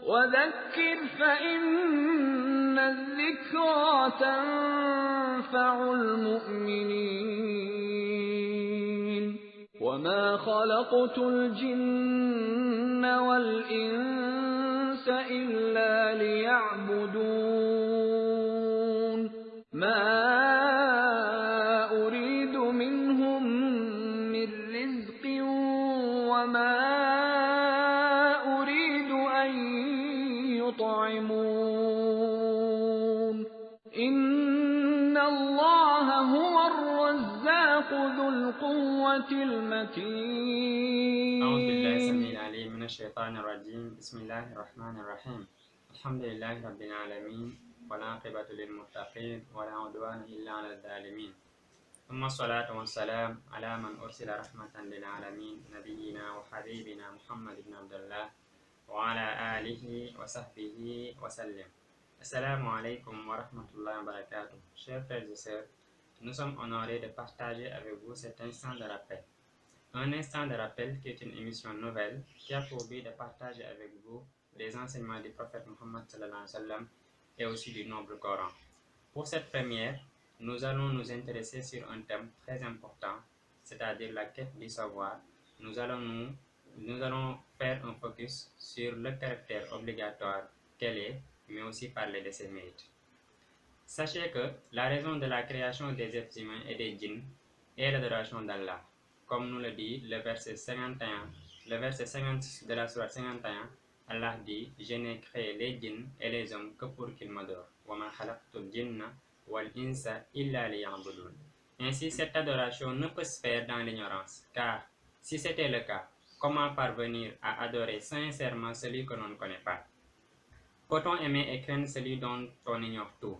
وذكر فإن الذكرى تنفع المؤمنين وما خلقت الجن والإنس إلا ليعبدون ما أريد منهم من رزق وما أريد أن يطعمون إن الله هو الرزاق ذو القوة المتين. أعوذ بالله السميع العليم من الشيطان الرجيم. بسم الله الرحمن الرحيم. الحمد لله رب العالمين والعاقبة للمتقين ولا عدوان إلا على الظالمين، ثم الصلاة والسلام على من أرسل رحمة للعالمين نبينا وحبيبنا محمد بن عبد الله وعلى آله وصحبه وسلم. Assalamu alaikum wa rahmatullahi wa barakatuh. Chers frères et sœurs, nous sommes honorés de partager avec vous cet instant de rappel. Un instant de rappel qui est une émission nouvelle qui a pour but de partager avec vous les enseignements du prophète Muhammad sallallahu alayhi wa sallam et aussi du noble Coran. Pour cette première, nous allons nous intéresser sur un thème très important, c'est-à-dire la quête du savoir. Nous allons faire un focus sur le caractère obligatoire qu'elle est, mais aussi parler de ses mérites. Sachez que la raison de la création des êtres humains et des djinns est l'adoration d'Allah. Comme nous le dit le verset 56 de la sourate 51, Allah dit: je n'ai créé les djinns et les hommes que pour qu'ils m'adorent. Wa ma khalaqtul jinna wal insa illa liya'budun. Ainsi, cette adoration ne peut se faire dans l'ignorance, car si c'était le cas, comment parvenir à adorer sincèrement celui que l'on ne connaît pas? Peut-on aimer et craindre celui dont on ignore tout?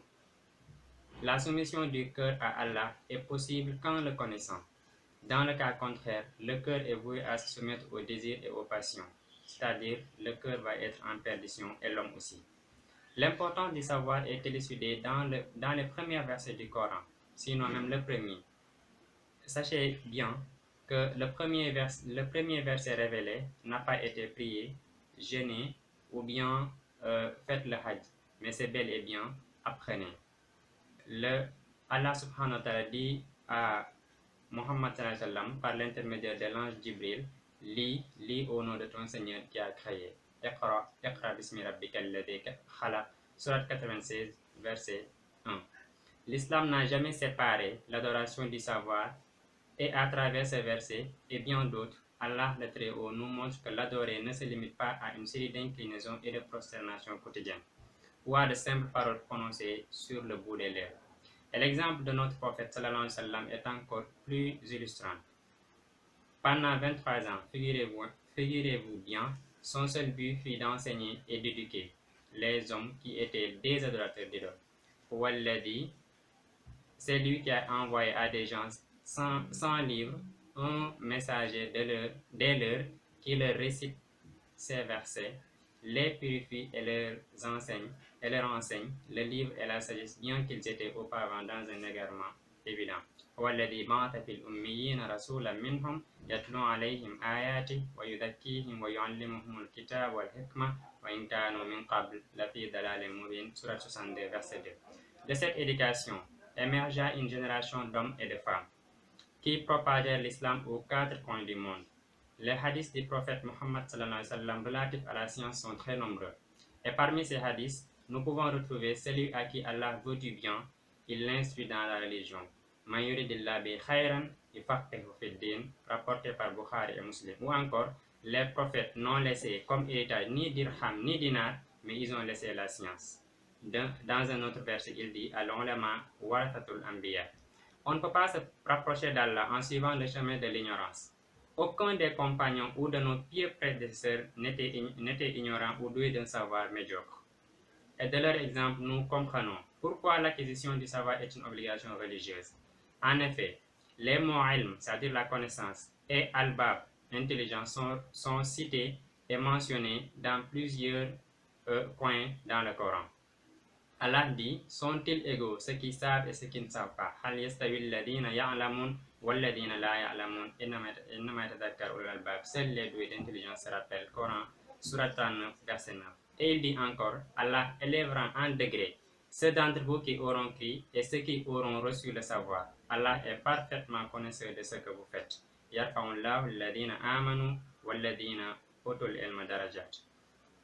La soumission du cœur à Allah est possible qu'en le connaissant. Dans le cas contraire, le cœur est voué à se soumettre aux désirs et aux passions, c'est-à-dire le cœur va être en perdition et l'homme aussi. L'importance du savoir est élucidée dans les premiers versets du Coran, sinon même le premier. Sachez bien que le premier verset révélé n'a pas été prié, jeûné ou bien faites le hajj, mais c'est bel et bien apprenez. Allah subhanahu wa ta'ala dit à Muhammad sallallahu alayhi wa sallam par l'intermédiaire de l'ange Jibril: lis au nom de ton Seigneur qui a créé. Iqra bismi rabbikal ladhi khalaq, sourate 96, verset 1. L'islam n'a jamais séparé l'adoration du savoir, et à travers ces versets et bien d'autres, Allah le Très-Haut nous montre que l'adorer ne se limite pas à une série d'inclinaisons et de prosternations quotidiennes, ou à de simples paroles prononcées sur le bout des lèvres. Et l'exemple de notre prophète sallallahu alayhi wa sallam est encore plus illustrant. Pendant 23 ans, figurez-vous bien, son seul but fut d'enseigner et d'éduquer les hommes qui étaient des adorateurs d'idoles. Walladhi, c'est lui qui a envoyé à des gens sans livre un messager des leurs qui leur récite ces versets, les purifie et leur enseigne le livre et la sagesse, bien qu'ils étaient auparavant dans un égarement évident. Walladhi ba'atha fil ummiyina rasulan minhum yatlu alayhim ayati wa yuzakkihim wa yu'allimuhumul kitaba wal hikma wa in kanu min qabl lafi dalalin mubin, sourate 62, verset 2. De cette éducation émergea une génération d'hommes et de femmes qui propagèrent l'islam aux quatre coins du monde. Les hadiths du prophète Muhammad sallallahu alayhi wa sallam relatifs à la science sont très nombreux. Et parmi ces hadiths, nous pouvons retrouver celui à qui Allah veut du bien, il l'instruit dans la religion. Man yuridillahu bihi khayran yufaqihu fid-din, rapporté par Bukhari et Muslim. Ou encore, les prophètes n'ont laissé comme héritage ni dirham ni dinar, mais ils ont laissé la science. Dans un autre verset, il dit: al-ulama warathatul anbiya. On ne peut pas se rapprocher d'Allah en suivant le chemin de l'ignorance. Aucun des compagnons ou de nos pieux prédécesseurs n'était ignorant ou doué d'un savoir médiocre. Et de leur exemple, nous comprenons pourquoi l'acquisition du savoir est une obligation religieuse. En effet, les mots ilm, c'est-à-dire la connaissance, et albab, intelligence, sont cités et mentionnés dans plusieurs coins dans le Coran. Allah dit: sont-ils égaux ceux qui savent et ceux qui ne savent pas? Hal yastawil ladina ya'lamun wal ladina la ya'lamun innama yatadhakkaru ulul albab. Seuls les doués d'intelligence se rappellent. Coran, sourate 39, verset 9. Et il dit encore, Allah élèvera en degré ceux d'entre vous qui auront cru et ceux qui auront reçu le savoir. Allah est parfaitement connaisseur de ce que vous faites. Yarfa'ullahu alladhina amanu walladhina utul ilma darajat.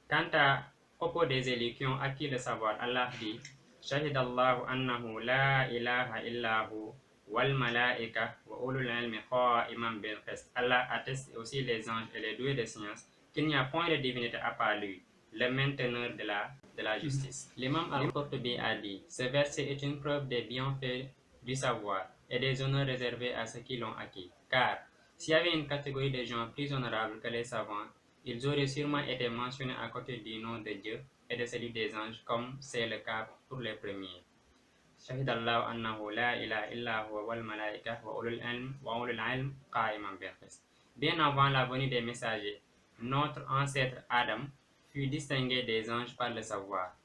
Quant à propos des élus qui ont acquis le savoir, Allah dit, Shahidallahu annahu la ilaha illahu wal malaika wa ulul ilmi qa'iman bil qist. Allah atteste aussi les anges et les doués de science qu'il n'y a point de divinité à part lui, le mainteneur de la justice. L'imam Al-Qurtubi a dit, ce verset est une preuve des bienfaits du savoir et des honneurs réservés à ceux qui l'ont acquis. Car s'il y avait une catégorie de gens plus honorables que les savants, ils auraient sûrement été mentionnés à côté du nom de Dieu et de celui des anges, comme c'est le cas pour les premiers. Shahidallahu annahu la ilaha illa huwa wal malaika wa ulul ilm qa'iman bil qist. Bien avant la venue des messagers, notre ancêtre Adam fut distingué des anges par le savoir.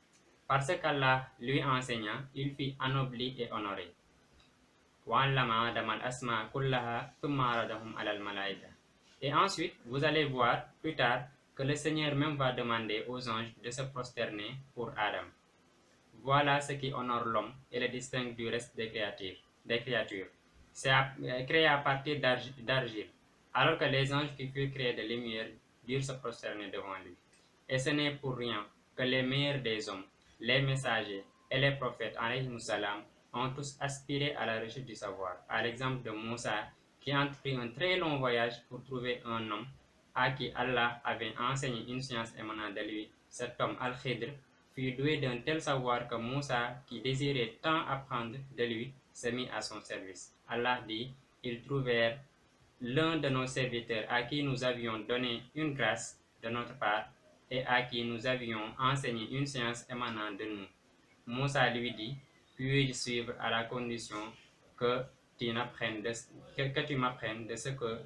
Parce qu'Allah lui enseigna, il fut anobli et honoré. Et ensuite, vous allez voir plus tard que le Seigneur même va demander aux anges de se prosterner pour Adam. Voilà ce qui honore l'homme et le distingue du reste des créatures. C'est créé à partir d'argile, alors que les anges qui furent créés de lumière durent se prosterner devant lui. Et ce n'est pour rien que les meilleurs des hommes, les messagers et les prophètes, alayhimus salam, ont tous aspiré à la recherche du savoir. À l'exemple de Moussa, qui a entrepris un très long voyage pour trouver un homme à qui Allah avait enseigné une science émanant de lui. Cet homme, Al-Khidr, fut doué d'un tel savoir que Moussa, qui désirait tant apprendre de lui, se mit à son service. Allah dit, ils trouvèrent l'un de nos serviteurs à qui nous avions donné une grâce de notre part et à qui nous avions enseigné une science émanant de nous. Moussa lui dit, puis-je suivre à la condition que tu m'apprennes de ce que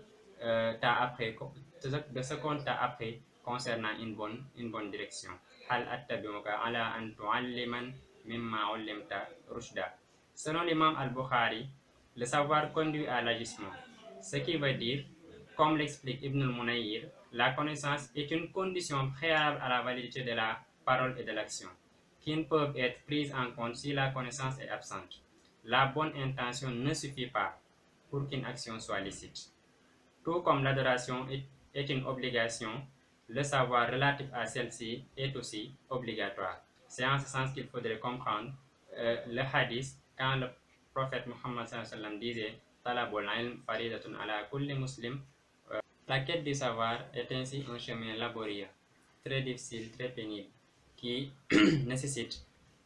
de ce qu'on t'a appris concernant une bonne direction. Hal attabi'uka ala an tu'alliman mimma 'allamta rushda. Selon l'imam Al-Bukhari, le savoir conduit à l'agissement, ce qui veut dire, comme l'explique Ibn al-Munayir, la connaissance est une condition préalable à la validité de la parole et de l'action, qui ne peuvent être prises en compte si la connaissance est absente. La bonne intention ne suffit pas pour qu'une action soit licite. Tout comme l'adoration est une obligation, le savoir relatif à celle-ci est aussi obligatoire. C'est en ce sens qu'il faudrait comprendre le hadith quand le prophète Muhammad sallallahu alayhi wa sallam disait Talabul ilm faridatun ala kulli muslim. La quête du savoir est ainsi un chemin laborieux, très difficile, très pénible, qui nécessite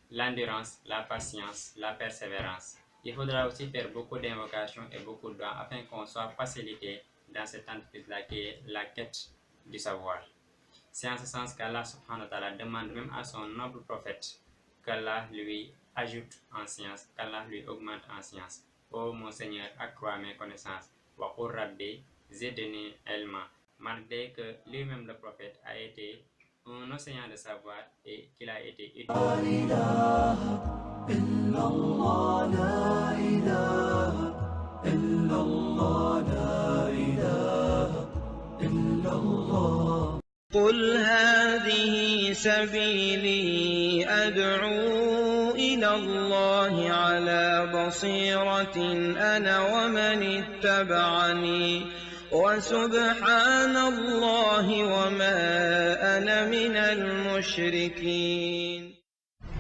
l'endurance, la patience, la persévérance. Il faudra aussi faire beaucoup d'invocations et beaucoup de doigts afin qu'on soit facilité dans cette entreprise-là qui est la quête du savoir. C'est en ce sens qu'Allah subhanahu wa ta'ala demande même à son noble prophète qu'Allah lui ajoute en science, qu'Allah lui augmente en science. Ô mon Seigneur, accrois mes connaissances. Wa qur rabbi zidni ilma. Malgré que lui-même le prophète a été un océan de savoir et qu'il a été étudié. قل هذه سبيلي أدعو إلى الله على بصيرة أنا ومن اتبعني وسبحان الله وما أنا من المشركين.